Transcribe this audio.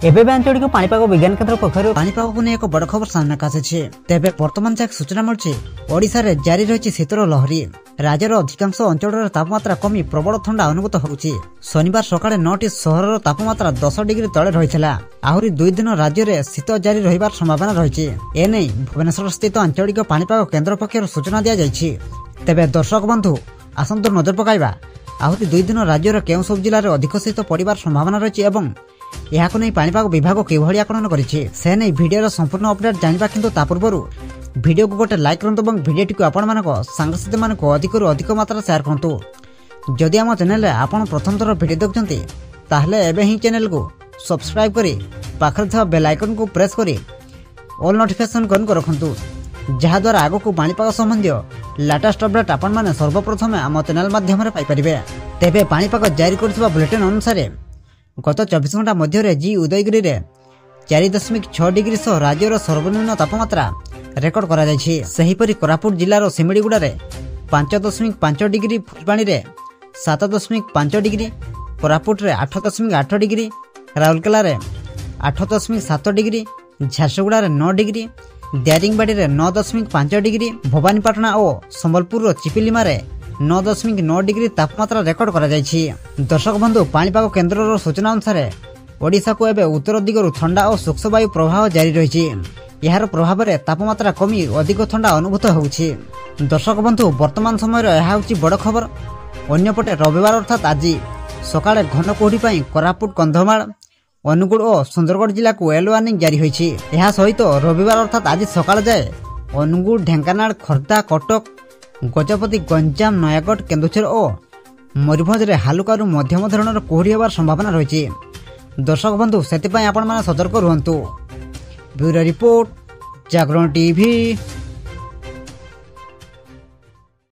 एबे आंचलिक पाणीपाग विज्ञान केन्द्र पक्षर पाणीपाग को एक बड़ खबर सामना आसी तेबे वर्तमान जाक सूचना मिली ओडिशा रे जारी रही शीतर लहरी। राज्यर अधिकांश अंचल तापमात्रा कमी प्रबल ठंडा अनुभूत होउछि। शनिवार सकाळे 9टी सहर तापमात्रा 10 डिग्री तले रहिथिला। आहुरी 2 दिन राज्य में शीत जारी रहिबार संभावना रही। एने भुवनेश्वर स्थित आंचलिक पाणीपाग केन्द्र पक्षर सूचना दिया जायछि। तेबे दर्शक बंधु आसंतु नजर पकाइबा आहुरी 2 दिन राज्यर केउ सब जिल्ला रे अधिक शीत पड़िबार संभावना रही एवं यहाको नै पाणीपाग विभाग किभଳି आकलन करिछि से नै भिडियोर संपूर्ण अपडेट जानिबा किंतु ता पूर्वरु भिडियो को गोटे लाइक करंतु एवं भिडियोटी को आपण मानको सांगसाथी मानको अधिकरु अधिक मात्रा शेयर करंतु। जदि आम चैनल रे आपण प्रथम थर भिडियो देखुछंती ताहले एबे ही चैनल को सब्सक्राइब करी पाखरे था बेल आइकन को प्रेस करी ऑल नोटिफिकेशन कन को रखंतु जहा द्वारा आगो को पाणीपाग संबंधी लेटेस्ट अपडेट आपण माने सर्वप्रथम आम चैनल माध्यम रे पाई परिबे। तेबे पाणीपाग जारी करथिबा बुलेटिन अनुसार गत 24 घंटा मध्य जी उदयगिरी रे 4.6 डिग्री सह राज्यर सर्वनिम्न तापमात्रा रेकर्ड करा जायछि। सेहीपरि कोरापुट जिल्लार सिमिडीगुडा रे 5.5 डिग्री, फुलबाणी रे 7.5 डिग्री, कोरापुट रे 8.8 डिग्री, राउरकेला रे 8.7 डिग्री, झारसुगुड़ा रे 9 डिग्री, दारिंगबाड़ी रे 9.5 डिग्री, भवानीपाटना और संबलपुर चिपिलिमा रे 9.9 डिग्री तापमात्रा रेकर्ड करा जायछि। दर्शक बंधु पाणीपाग केन्द्र सूचना अनुसार ओडिशा को एबे उत्तर दिगरु ठंडा और शुष्क वायु प्रभाव जारी रही। यार प्रभाव में तापमात्रा कमी अधिक ठंडा अनुभूत होउछि। दर्शक बंधु वर्तमान समय यह होउछि बड़ खबर। अन्यपटे रविवार अर्थात आज सकाळे घन कुहुडी पई कोरापुट, कंधमाल, अनुगुड़ और सुंदरगढ़ जिला को येलो वार्निंग जारी होइछि। यह सहित रविवार अर्थात आज सकाळ जाए अनुगुड़, ढेंकानाल, खोर्धा, कटक, गजपति, गंजाम, नयागढ़, केन्दुझर और मयूरभंज रे हालुकारु मध्यम धरणर कुहुडी हेबार संभावना रही। दर्शक बंधु सेति पई आपण माने सतर्क रुहंतु। ब्यूरो रिपोर्ट, जागरण टीवी।